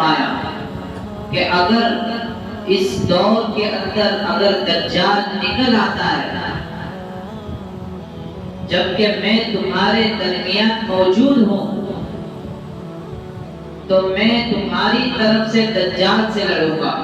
فرمایا کہ اگر اس دور کے اندر اگر دجال نکل آتا ہے جبکہ میں تمہارے درمیان موجود ہوں تو میں تمہاری طرف سے دجال سے لڑوں گا،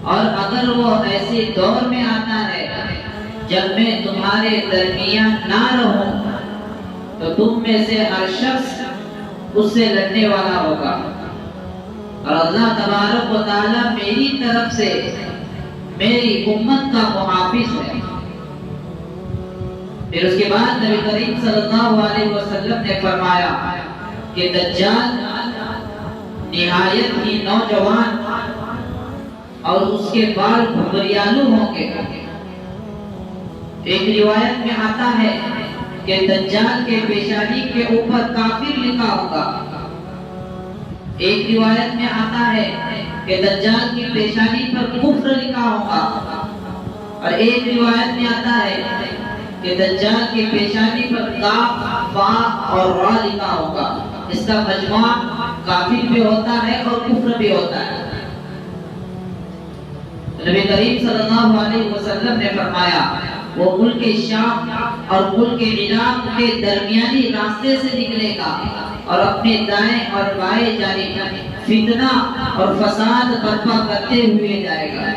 اور اگر وہ ایسے دور میں آتا ہے جب میں تمہارے درمیان نہ رہوں تو تم میں سے ہر شخص اس سے لڑنے والا ہوگا، اور اللہ تبارک و تعالی میری طرف سے میری امت کا محافظ ہے۔ پھر اس کے بعد نبی کریم صلی اللہ علیہ وسلم نے فرمایا کہ دجال نہایت ہی نوجوان اور اس کے بال گھریالو ہوں گے۔ ایک روایت میں آتا ہے کہ دجال کے پیشانی کے اوپر کافر لکھا ہوگا، ایک روایت میں آتا ہے کہ دجال کی پیشانی پر کفر لکھا ہوگا، اور ایک روایت میں آتا ہے کہ دجال کی پیشانی پر کاف با اور را لکھا ہوگا۔ اس کا مجموعہ کافر بھی ہوتا ہے اور کفر بھی ہوتا ہے۔ نبی کریم صلی اللہ علیہ وسلم نے فرمایا وہ ملک شام اور ملک عراق کے درمیانی راستے سے نکلے گا اور اپنے دائیں اور بائیں جانب فتنہ اور فساد برپا کرتے ہوئے جائے گا،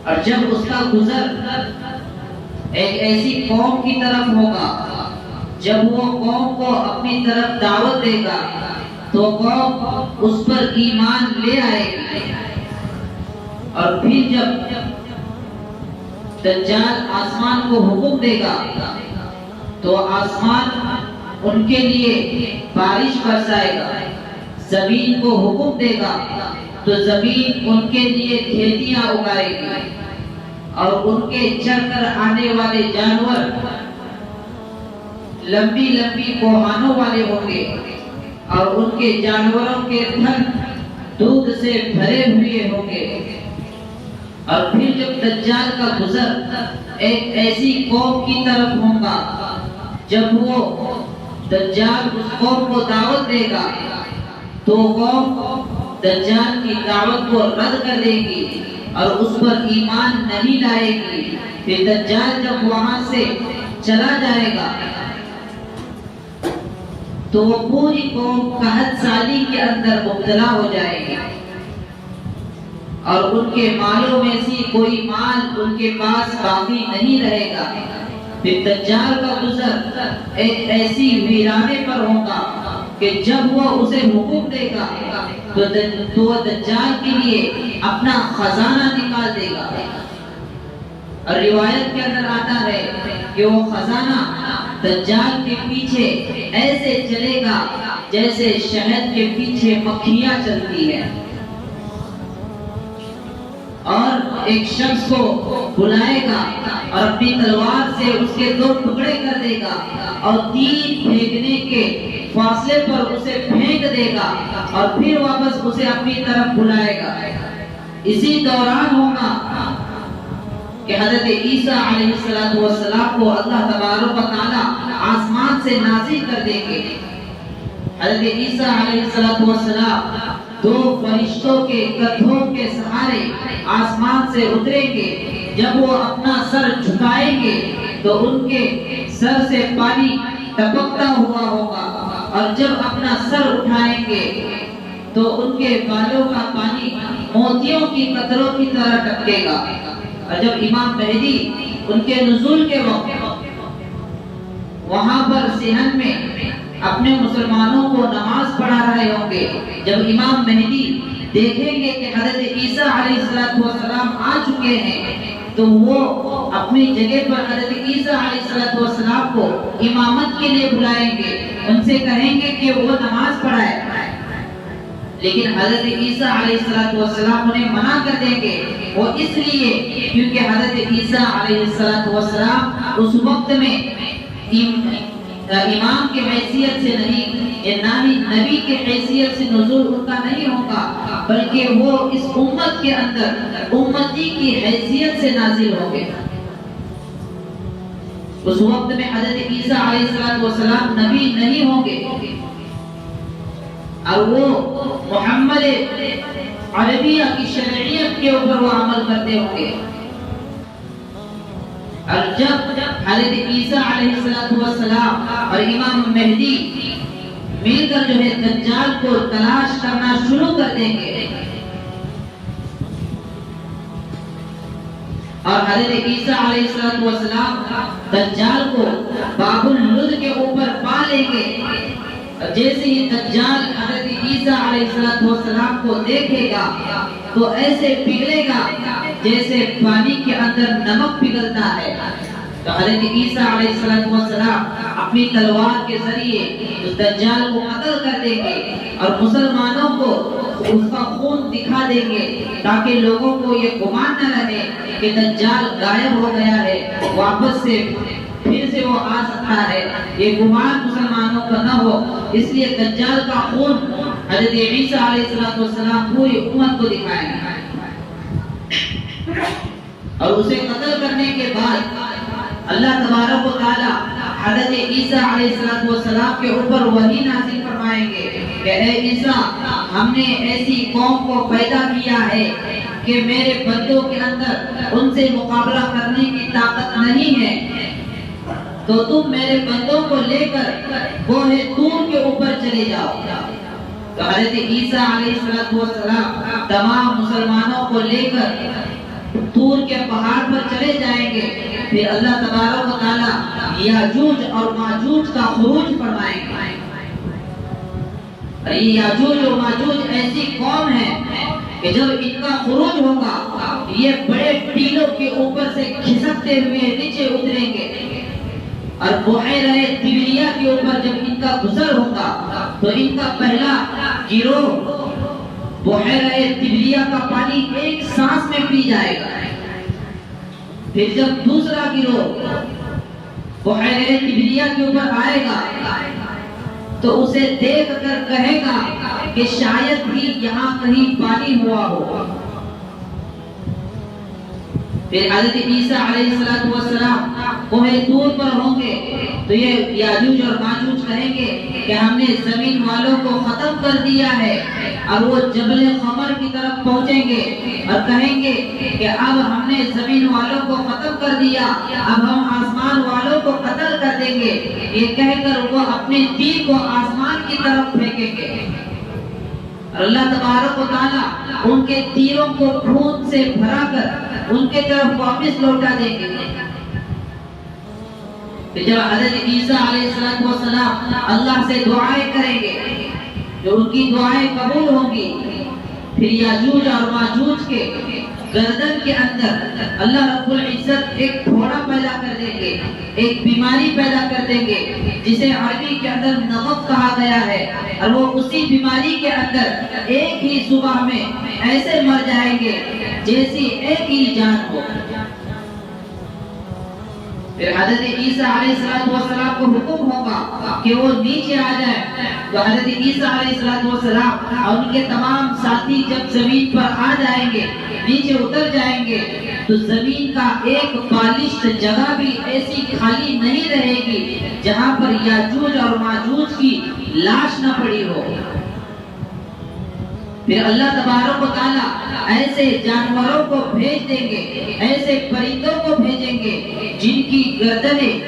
اور جب اس کا گزر ایک ایسی قوم کی طرف ہوگا جب وہ قوم کو اپنی طرف دعوت دے گا تو قوم اس پر ایمان لے آئے گی، اور پھر جب دجال آسمان کو حکم دے گا تو آسمان ان کے لیے بارش برسائے گا، زمین کو حکم دے گا تو زمین ان کے لیے کھیتیاں اگائے گی، اور ان کے چر کر آنے والے جانور لمبی لمبی کوہانوں والے ہوں گے، اور ان کے جانوروں کے تھن دودھ سے بھرے ہوئے ہوں گے، اور پھر جب دجال کا گزر ایک ایسی قوم کی طرف ہوگا جب وہ دجال اس قوم کو دعوت دے گا تو قوم دجال کی دعوت کو رد کر دے گی اور اس پر ایمان نہیں لائے گی۔ پھر دجال جب وہاں سے چلا جائے گا تو وہ پوری قوم قحط سالی کے اندر مبتلا ہو جائے گی، اور ان کے مالوں میں سے کوئی مال ان کے پاس باقی نہیں رہے گا۔ پھر دجال کا گزر ایک ایسی ویرانے پر ہوگا کہ جب وہ اسے حکم دے گا تو وہ دجال کے لیے اپنا خزانہ نکال دے گا، اور روایت کے اندر آتا ہے کہ وہ خزانہ دجال کے پیچھے ایسے چلے گا جیسے شہد کے پیچھے مکھیاں چلتی ہے، اور ایک شخص کو بلائے گا اور اپنی تلوار سے اس کے دو ٹکڑے کر دے گا اور تیر پھینکنے کے فاصلے پر اسے پھینک دے گا اور پھر واپس اسے اپنی طرف بلائے گا۔ اسی دوران ہوگا کہ حضرت عیسیٰ علیہ السلام کو اللہ تبارک و تعالی آسمان سے نازل کر دیں گے۔ حضرت عیسیٰ علیہ السلام دو فرشتوں کے کندھوں کے سہارے آسمان سے اتریں گے، جب وہ اپنا سر جھکائیں گے تو ان کے سر سے پانی ٹپکتا ہوا ہوگا، اور جب اپنا سر اٹھائیں گے تو ان کے بالوں کا پانی موتیوں کی قطروں کی طرح ٹپکے گا، اور جب امام مہدی ان کے نزول کے وقت وہاں پر صحن میں اپنے مسلمانوں کو نماز پڑھا رہے ہوں گے، جب امام مہدی دیکھیں گے کہ حضرت عیسیٰ علیہ السلام آ چکے ہیں تو وہ اپنی جگہ پر حضرت عیسیٰ علیہ السلام کو امامت کے لیے بلائیں گے، ان سے کہیں گے کہ وہ نماز پڑھائے، لیکن حضرت عیسیٰ علیہ السلام انہیں منع کر دیں گے، وہ اس لیے کیونکہ حضرت عیسیٰ علیہ السلام اس وقت میں امام کی حیثیت سے نہیں، نہ ہی نبی کی حیثیت سے نزول ان کا نہیں ہوگا، بلکہ وہ اس امت کے اندر امتی کی حیثیت سے نازل ہوں گے۔ اس وقت میں حضرت عیسیٰ علیہ السلام نبی نہیں ہوں گے۔ اور وہ محمد عربیہ کی شرعیت کے اوپر وہ عمل کرتے ہوں گے. اور جب حضرت عیسیٰ علیہ السلام اور امام مہدی مل کر جو ہے دجال کو تلاش کرنا شروع کر دیں گے اور حضرت عیسیٰ علیہ السلام دجال کو باب اللد کے اوپر پا لیں گے. جیسے ہی دجال حضرت عیسیٰ علیہ السلام کو دیکھے گا تو ایسے پگھلے گا جیسے پانی کے اندر نمک پگھلتا ہے. تو حضرت عیسیٰ علیہ السلام اپنی تلوار کے ذریعے اس دجال کو قتل کر دیں گے اور مسلمانوں کو اس کا خون دکھا دیں گے تاکہ لوگوں کو یہ گمان نہ رہے کہ دجال غائب ہو گیا ہے, واپس سے پھر سے وہ آ سکتا ہے. یہ گمان مسلمانوں کا نہ ہو, اس لیے دجال کا خون حضرت عیسیٰ علیہ السلام پوری امت کو دکھائیں گے. اور اسے قتل کرنے کے بعد اللہ تبارک و تعالی حضرت عیسیٰ علیہ السلام کے اوپر وحی نازل فرمائیں گے کہ اے عیسیٰ, ہم نے ایسی قوم کو پیدا کیا ہے کہ میرے بندوں کے اندر ان سے مقابلہ کرنے کی طاقت نہیں ہے, تو تم میرے بندوں کو لے کر کوہ طور کے اوپر چلے جاؤ. تو حضرت عیسیٰ علیہ السلام تمام مسلمانوں کو لے کر طور کے پہاڑ پر چلے جائیں گے. پھر اللہ تبارک و تعالی یاجوج اور ماجوج کا خروج فرمائیں گے. یاجوج اور ماجوج ایسی قوم ہے کہ جب ان کا خروج ہوگا یہ بڑے ٹیلوں کے اوپر سے کھسکتے ہوئے نیچے اتریں گے اور بحیرہ طبریہ کے اوپر جب ان کا گزر ہوگا تو ان کا پہلا گروہ بحیرہ طبریہ کا پانی ایک سانس میں پی جائے گا. پھر جب دوسرا گروہ بحیرہ طبریہ کے اوپر آئے گا تو اسے دیکھ کر کہے گا کہ شاید ہی یہاں کہیں پانی ہوا ہو. پھر حضرت عیسیٰ علیہ السلام کوہ طور پر ہوں گے تو یہ یاجوج اور ماجوج کہیں گے کہ ہم نے زمین والوں کو ختم کر دیا ہے, اور وہ جبل خمر کی طرف پہنچیں گے اور کہیں گے کہ اب ہم نے زمین والوں کو ختم کر دیا, اب ہم آسمان والوں کو قتل کر دیں گے. یہ کہہ کر وہ اپنے تیر کو آسمان کی طرف پھینکیں گے اور اللہ تبارک و تعالی ان کے تیروں کو خون سے بھرا کر ان کے طرف واپس لوٹا دیں گے. جب حضرت عیسیٰ علیہ السلام اللہ سے دعائیں کریں گے جو ان کی دعائیں قبول ہوں گی, پھر یاجوج اور ماجوج کے گردن کے اندر اللہ رب العزت ایک گھوڑا پیدا کر دیں گے, ایک بیماری پیدا کر دیں گے جسے عربی کے اندر نغف کہا گیا ہے, اور وہ اسی بیماری کے اندر ایک ہی صبح میں ایسے مر جائیں گے جیسی ایک ہی جان ہو. پھر حضرت عیسیٰ علیہ السلام کو حکم ہوگا کہ وہ نیچے آ جائے. تو حضرت عیسیٰ علیہ السلام اور ان کے تمام ساتھی جب زمین پر آ جائیں گے, نیچے اتر جائیں گے, تو زمین کا ایک بالشت جگہ بھی ایسی خالی نہیں رہے گی جہاں پر یاجوج اور ماجوج کی لاش نہ پڑی ہو. پھر اللہ تبارک و تعالی ایسے جانوروں کو بھیج دیں گے, ایسے پرندوں کو بھیجیں گے جن کی گردنیں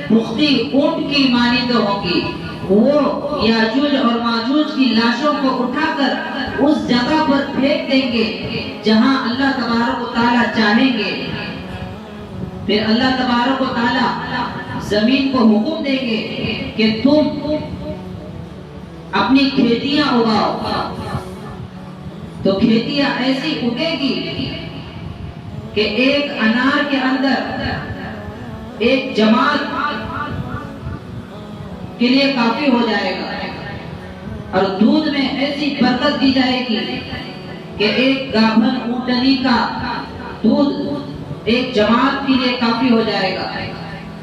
پختی اونٹ کی مانند ہوں گی. وہ یاجوج اور ماجوج کی لاشوں کو اٹھا کر اس جگہ پر پھینک دیں گے جہاں اللہ تبارک و تعالی چاہیں گے. پھر اللہ تبارک و تعالی زمین کو حکم دیں گے کہ تم اپنی کھیتیاں اگاؤ. تو کھیتیاں ایسی اگے گی کہ ایک انار کے اندر ایک جماعت کے لیے کافی ہو جائے گا, اور دودھ میں ایسی برکت دی جائے گی کہ ایک گابھن اونٹنی کا دودھ ایک جماعت کے لیے کافی ہو جائے گا,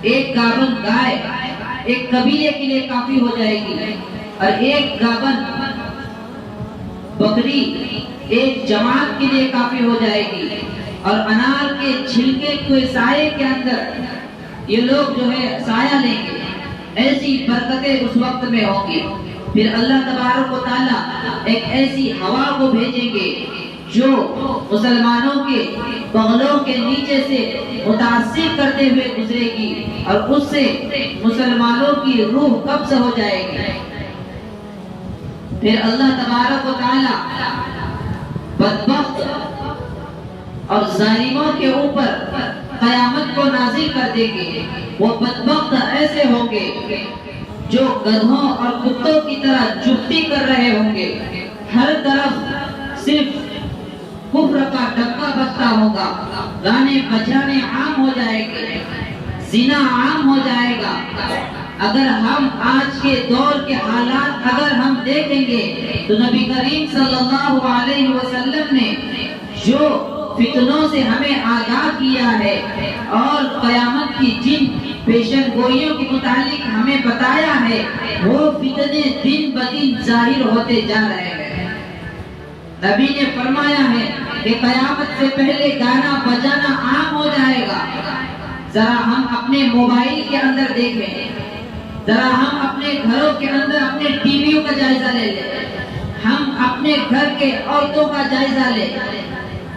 ایک گابھن گائے ایک قبیلے کے لیے کافی ہو جائے گی, اور ایک گابھن بکری ایک جماعت کے لیے کافی ہو جائے گی. اور انار کے چھلکے کے سائے کے اندر یہ لوگ جو ہے سایہ لیں گے. ایسی برکتیں اس وقت میں ہوں گی. پھر اللہ تبارک و تعالی ایک ایسی ہوا کو بھیجیں گے جو مسلمانوں کے بغلوں کے نیچے سے متاثر کرتے ہوئے گزرے گی اور اس سے مسلمانوں کی روح قبض ہو جائے گی۔ پھر اللہ تبارک و تعالی بدبخت اور ظالموں کے اوپر قیامت کو نازل کر دیں گے۔ وہ بدبخت ایسے ہوں گے جو گدھوں اور کتوں کی طرح چپٹی کر رہے ہوں گے، ہر طرف صرف کفر کا ڈکا بجتا ہوگا، گانے بجانے عام ہو جائے گے، زنا عام ہو جائے گا۔ اگر ہم آج کے دور کے حالات اگر ہم دیکھیں گے تو نبی کریم صلی اللہ علیہ وسلم نے جو فتنوں سے ہمیں آگاہ کیا ہے اور قیامت کی جن پیشن گوئیوں کے متعلق ہمیں بتایا ہے، وہ فتنے دن بدن ظاہر ہوتے جا رہے ہیں۔ نبی نے فرمایا ہے کہ قیامت سے پہلے گانا بجانا عام ہو جائے گا۔ ذرا ہم اپنے موبائل کے اندر دیکھیں، ذرا ہم اپنے گھروں کے اندر اپنے ٹی ویوں کا جائزہ لے لیں، ہم اپنے گھر کے عورتوں کا جائزہ لیں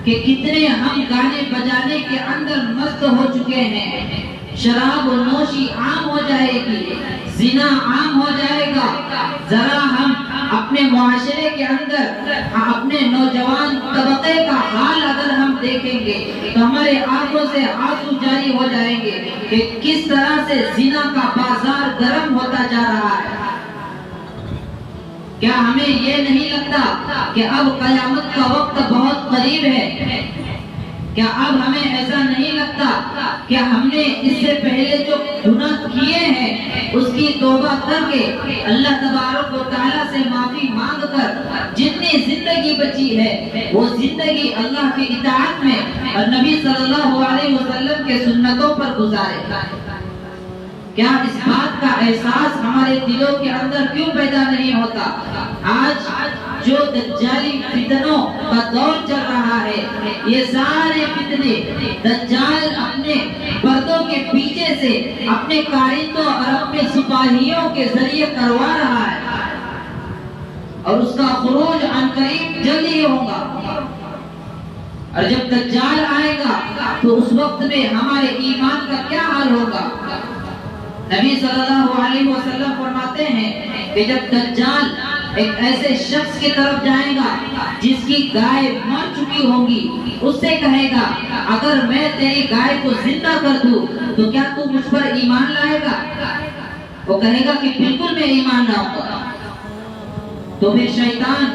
کہ کتنے ہم گانے بجانے کے اندر مست ہو چکے ہیں۔ شراب و نوشی عام ہو جائے گی، زنا عام ہو جائے گا۔ ذرا ہم اپنے معاشرے کے اندر اپنے نوجوان طبقے کا حال اگر ہم دیکھیں گے تو ہمارے آنکھوں سے آنسو جاری ہو جائیں گے کہ کس طرح سے زنا کا بازار گرم ہوتا جا رہا ہے۔ کیا ہمیں یہ نہیں لگتا کہ اب قیامت کا وقت بہت قریب ہے؟ کیا اب ہمیں ایسا نہیں لگتا کہ ہم نے اس سے پہلے جو گناہ کیے ہیں اس کی توبہ کر کے اللہ تبارک و تعالیٰ سے معافی مانگ کر جتنی زندگی بچی ہے وہ زندگی اللہ کی اطاعت میں اور نبی صلی اللہ علیہ وسلم کے سنتوں پر گزارے؟ کیا اس بات کا احساس ہمارے دلوں کے اندر کیوں پیدا نہیں ہوتا؟ آج جو دجالی فتنوں کا دور چل رہا ہے، یہ سارے فتنے دجال اپنے پردوں کے پیچھے سے اپنے کارندوں اور اپنے سپاہیوں کے ذریعے کروا رہا ہے، اور اس کا خروج عنقریب جلد ہی ہوگا۔ اور جب دجال آئے گا تو اس وقت میں ہمارے ایمان کا کیا حال ہوگا؟ نبی صلی اللہ علیہ وسلم فرماتے ہیں کہ جب دجال ایک ایسے شخص کی طرف جائے گا جس کی گائے مر چکی ہوگی، اس سے کہے گا اگر میں تیری گائے کو زندہ کر دوں تو کیا تو مجھ پر ایمان لائے گا؟ وہ کہے گا کہ بالکل میں ایمان لاؤں گا۔ تو پھر شیطان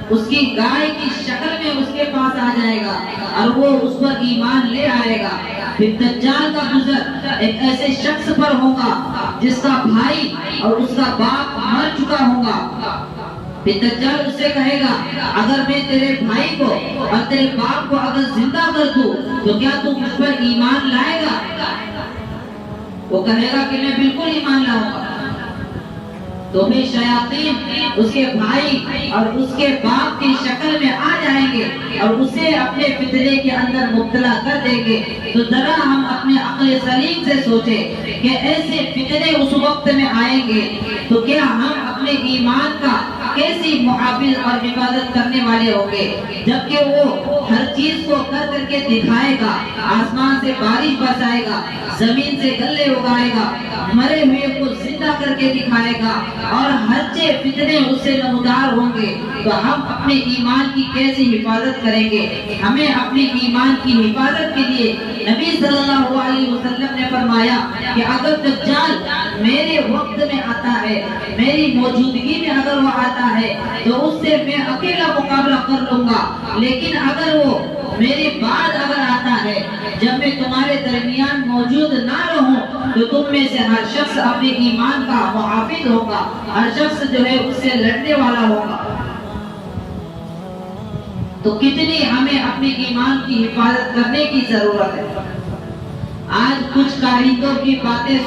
اس کی گائے کی شکل میں اس کے پاس آ جائے گا اور وہ اس پر ایمان لے آئے گا۔ پھر دجال کا گزر ایک ایسے شخص پر ہوگا جس کا بھائی اور اس کا باپ مر چکا ہوگا۔ پھر دجال اس سے کہے گا اگر میں تیرے بھائی کو اور تیرے باپ کو اگر زندہ کر دوں تو کیا تو مجھ پر ایمان لائے گا؟ وہ کہے گا کہ میں بالکل ایمان لاؤں گا۔ تو پھر شیاطین اس کے بھائی اور اس کے باپ کی شکل میں آ جائیں گے اور اسے اپنے فتنے کے اندر مبتلا کر دیں گے۔ تو ذرا ہم اپنے عقل سلیم سے سوچیں کہ ایسے فتنے اس وقت میں آئیں گے تو کیا ہم اپنے ایمان کا کیسی محافظ اور حفاظت کرنے والے ہوں گے؟ جبکہ وہ ہر چیز کو کر کر کے دکھائے گا، آسمان سے بارش برسائے گا، زمین سے غلے اگائے گا، مرے ہوئے کو زندہ کر کے دکھائے گا اور ہر چیز فتنے اس سے نمودار ہوں گے، تو ہم اپنے ایمان کی کیسی حفاظت کریں گے؟ ہمیں اپنے ایمان کی حفاظت کے لیے نبی صلی اللہ علیہ وسلم نے فرمایا کہ اگر دجال میرے وقت میں آتا ہے، میری موجودگی میں اگر وہ آتا ہے تو اس سے میں اکیلا مقابلہ کر لوں گا، لیکن اگر وہ میرے بعد اگر آتا ہے جب میں تمہارے درمیان موجود نہ رہوں تو تم میں سے ہر شخص اپنے ایمان کا محافظ ہوگا، ہر شخص جو ہے اس سے لڑنے والا ہوگا۔ تو کتنی ہمیں اپنے ایمان کی حفاظت کرنے کی ضرورت ہے۔ آج کچھ کارندوں کی باتیں